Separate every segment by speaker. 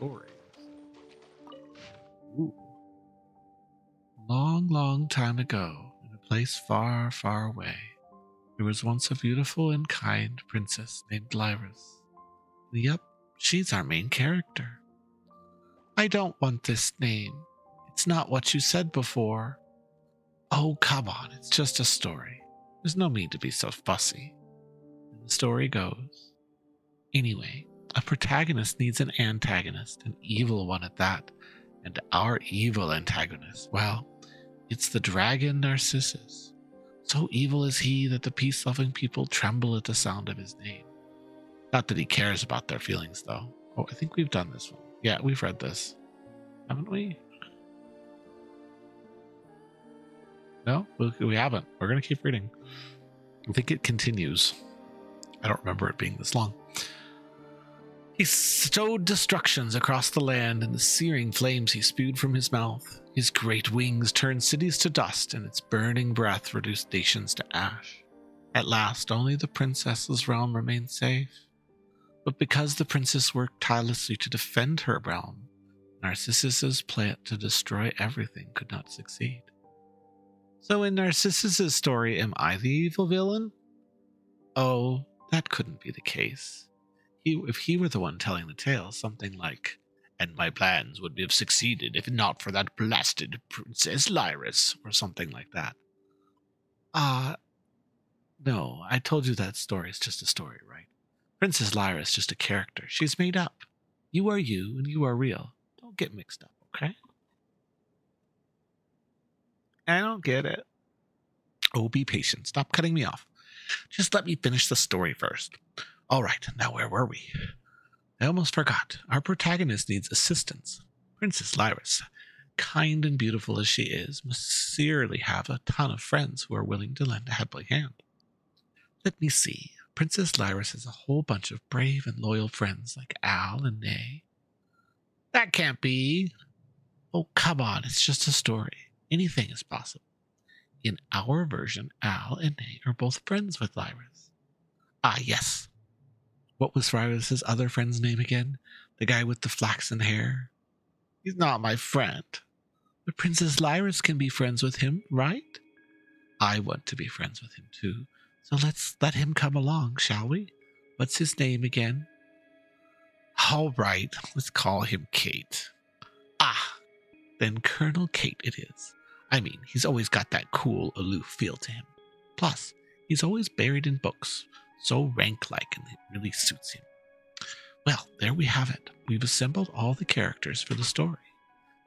Speaker 1: stories. Ooh. Long, long time ago, in a place far, far away, there was once a beautiful and kind princess named Lyris. Yep, she's our main character. I don't want this name. It's not what you said before. Oh, come on, it's just a story. There's no need to be so fussy. And the story goes. Anyway, a protagonist needs an antagonist, an evil one at that. And our evil antagonist, well, it's the dragon Narcissus. So evil is he that the peace-loving people tremble at the sound of his name. Not that he cares about their feelings, though. Oh, I think we've done this one. Yeah, we've read this. Haven't we? No, we haven't. We're going to keep reading. I think it continues. I don't remember it being this long. He sowed destructions across the land, and the searing flames he spewed from his mouth. His great wings turned cities to dust, and its burning breath reduced nations to ash. At last, only the princess's realm remained safe. But because the princess worked tirelessly to defend her realm, Narcissus's plan to destroy everything could not succeed. So in Narcissus's story, am I the evil villain? Oh, that couldn't be the case. If he were the one telling the tale, something like, "And my plans would have succeeded if not for that blasted Princess Lyris," or something like that. No, I told you that story is just a story, right? Princess Lyris is just a character. She's made up. You are you, and you are real. Don't get mixed up, okay? I don't get it. Oh, be patient. Stop cutting me off. Just let me finish the story first. All right, now where were we? I almost forgot. Our protagonist needs assistance. Princess Lyris, kind and beautiful as she is, must sincerely have a ton of friends who are willing to lend a helping hand. Let me see. Princess Lyris has a whole bunch of brave and loyal friends like Al and Nay. That can't be. Oh, come on. It's just a story. Anything is possible. In our version, Al and Nay are both friends with Lyris. Ah, yes. What was Lyris's other friend's name again? The guy with the flaxen hair? He's not my friend. But Princess Lyris can be friends with him, right? I want to be friends with him too. So let's let him come along, shall we? What's his name again? All right, let's call him Kate. Ah, then Colonel Kate it is. I mean, he's always got that cool, aloof feel to him. Plus, he's always buried in books, so rank-like, and it really suits him. Well, there we have it. We've assembled all the characters for the story.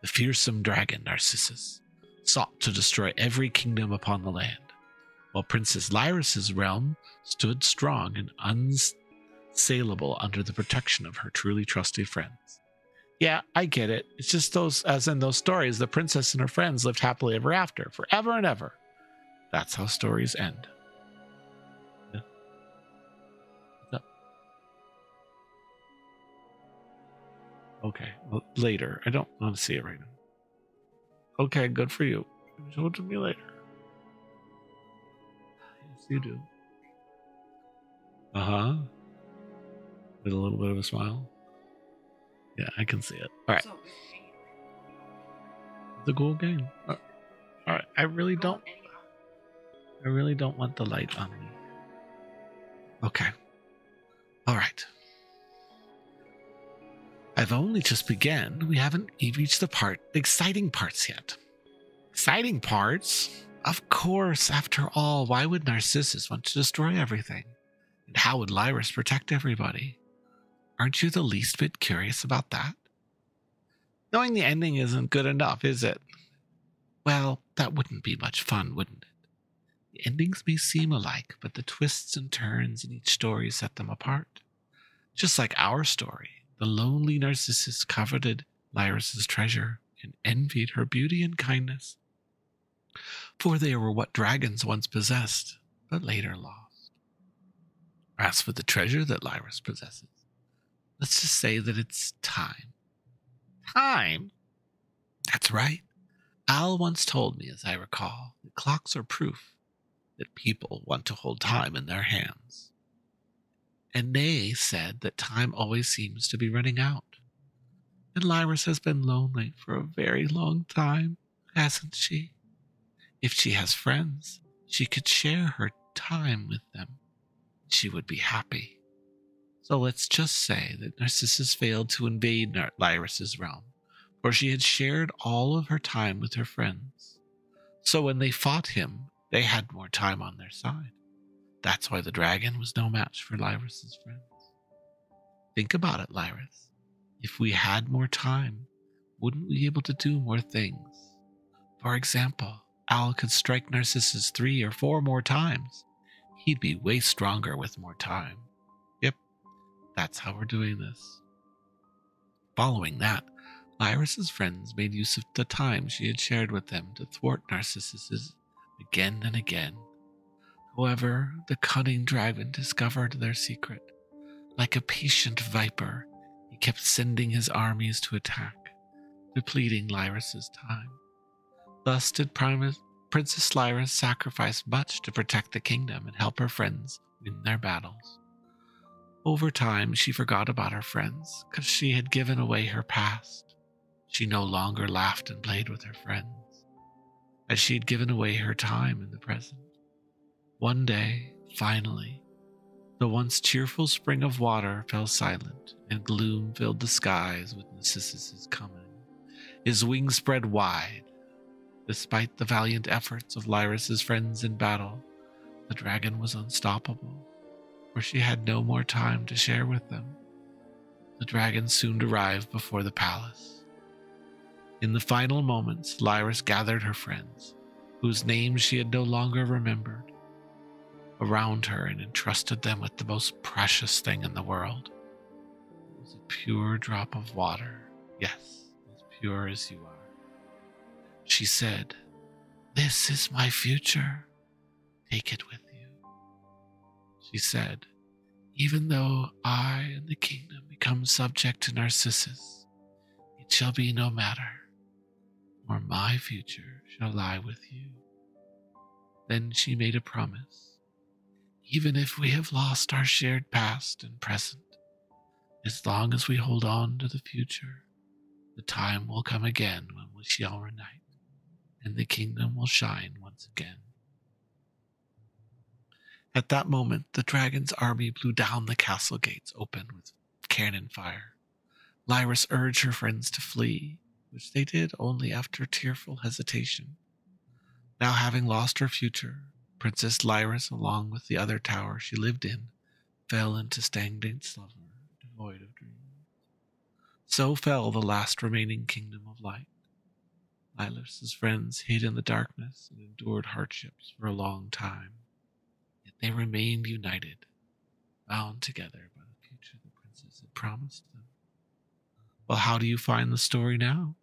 Speaker 1: The fearsome dragon Narcissus sought to destroy every kingdom upon the land, while Princess Lyris's realm stood strong and unassailable under the protection of her truly trusty friends. Yeah, I get it. It's just those, as in those stories, the princess and her friends lived happily ever after, forever and ever. That's how stories end. Yeah. What's up? Okay, well, later. I don't want to see it right now. Okay, good for you. Show it to me later. Yes, you do. Uh-huh. With a little bit of a smile. Yeah, I can see it. All right. It's a cool game. All right. I really don't want the light on me. Okay. All right. I've only just begun. We haven't reached the exciting parts yet. Exciting parts? Of course. After all, why would Narcissus want to destroy everything? And how would Lyris protect everybody? Aren't you the least bit curious about that? Knowing the ending isn't good enough, is it? Well, that wouldn't be much fun, wouldn't it? The endings may seem alike, but the twists and turns in each story set them apart. Just like our story, the lonely Narcissus coveted Lyris's treasure and envied her beauty and kindness. For they were what dragons once possessed, but later lost. As for the treasure that Lyris possesses, let's just say that it's time. Time? That's right. Al once told me, as I recall, that clocks are proof that people want to hold time in their hands. And Nay said that time always seems to be running out. And Lyris has been lonely for a very long time, hasn't she? If she has friends, she could share her time with them. She would be happy. So let's just say that Narcissus failed to invade Lyris's realm, for she had shared all of her time with her friends. So when they fought him, they had more time on their side. That's why the dragon was no match for Lyris's friends. Think about it, Lyris. If we had more time, wouldn't we be able to do more things? For example, Al could strike Narcissus 3 or 4 more times. He'd be way stronger with more time. Yep, that's how we're doing this. Following that, Lyris's friends made use of the time she had shared with them to thwart Narcissus again and again. However, the cunning dragon discovered their secret. Like a patient viper, he kept sending his armies to attack, depleting Lyris's time. Thus did Princess Lyris sacrifice much to protect the kingdom and help her friends win their battles. Over time, she forgot about her friends because she had given away her past. She no longer laughed and played with her friends, as she had given away her time in the present. One day, finally, the once cheerful spring of water fell silent, and gloom filled the skies with Narcissus' coming. His wings spread wide. Despite the valiant efforts of Lyris's friends in battle, the dragon was unstoppable, for she had no more time to share with them. The dragon soon arrived before the palace. In the final moments, Lyris gathered her friends, whose names she had no longer remembered, around her and entrusted them with the most precious thing in the world. It was a pure drop of water, yes, as pure as you are. She said, "This is my future. Take it with you." She said, "Even though I and the kingdom become subject to Narcissus, it shall be no matter, for my future shall lie with you." Then she made a promise. "Even if we have lost our shared past and present, as long as we hold on to the future, the time will come again when we shall reunite, and the kingdom will shine once again." At that moment, the dragon's army blew down the castle gates open with cannon fire. Lyris urged her friends to flee, which they did only after tearful hesitation. Now having lost her future, Princess Lyris, along with the other tower she lived in, fell into stagnant slumber, devoid of dreams. So fell the last remaining kingdom of light. Lyris's friends hid in the darkness and endured hardships for a long time. Yet they remained united, bound together by the future the princess had promised them. Well, how do you find the story now?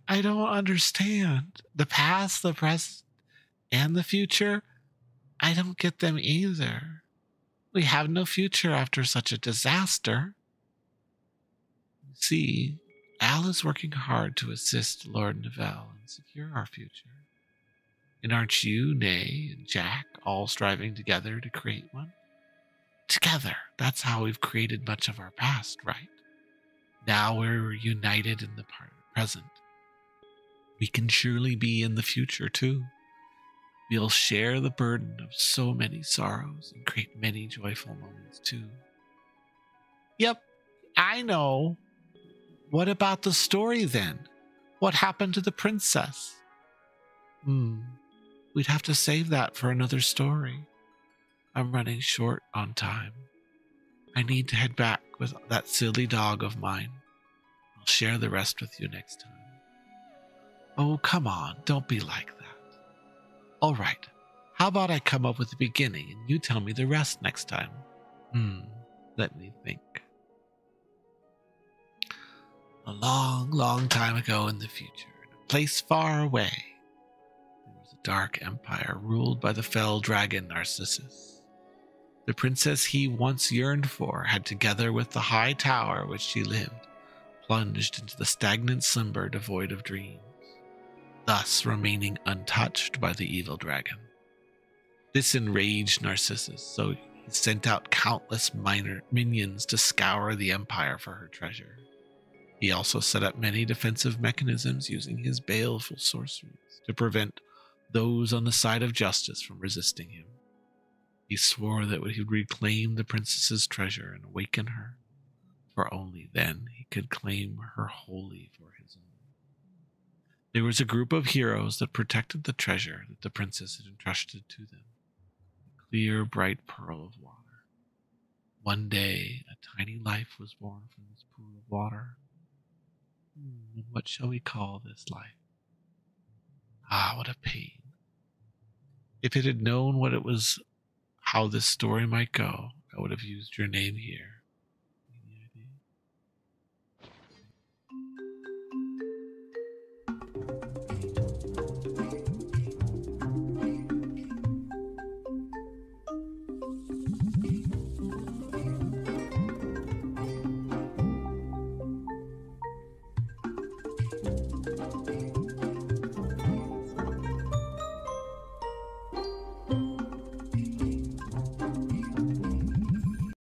Speaker 1: I don't understand. The past, the present, and the future? I don't get them either. We have no future after such a disaster. You see, Al is working hard to assist Lord Neville and secure our future. And aren't you, Nay, and Jack all striving together to create one? Together, that's how we've created much of our past, right? Now we're united in the present. We can surely be in the future, too. We'll share the burden of so many sorrows and create many joyful moments, too. Yep, I know. What about the story, then? What happened to the princess? We'd have to save that for another story. I'm running short on time. I need to head back with that silly dog of mine. I'll share the rest with you next time. Oh, come on, don't be like that. All right, how about I come up with the beginning and you tell me the rest next time? Let me think. A long, long time ago in the future, in a place far away, there was a dark empire ruled by the fell dragon Narcissus. The princess he once yearned for had, together with the high tower which she lived, plunged into the stagnant slumber devoid of dreams, thus remaining untouched by the evil dragon. This enraged Narcissus, so he sent out countless minor minions to scour the empire for her treasure. He also set up many defensive mechanisms using his baleful sorceries to prevent those on the side of justice from resisting him. He swore that he would reclaim the princess's treasure and awaken her, for only then he could claim her wholly for his own. There was a group of heroes that protected the treasure that the princess had entrusted to them, a clear, bright pearl of water. One day, a tiny life was born from this pool of water. And what shall we call this life? Ah, what a pain. If it had known what it was, how this story might go, I would have used your name here.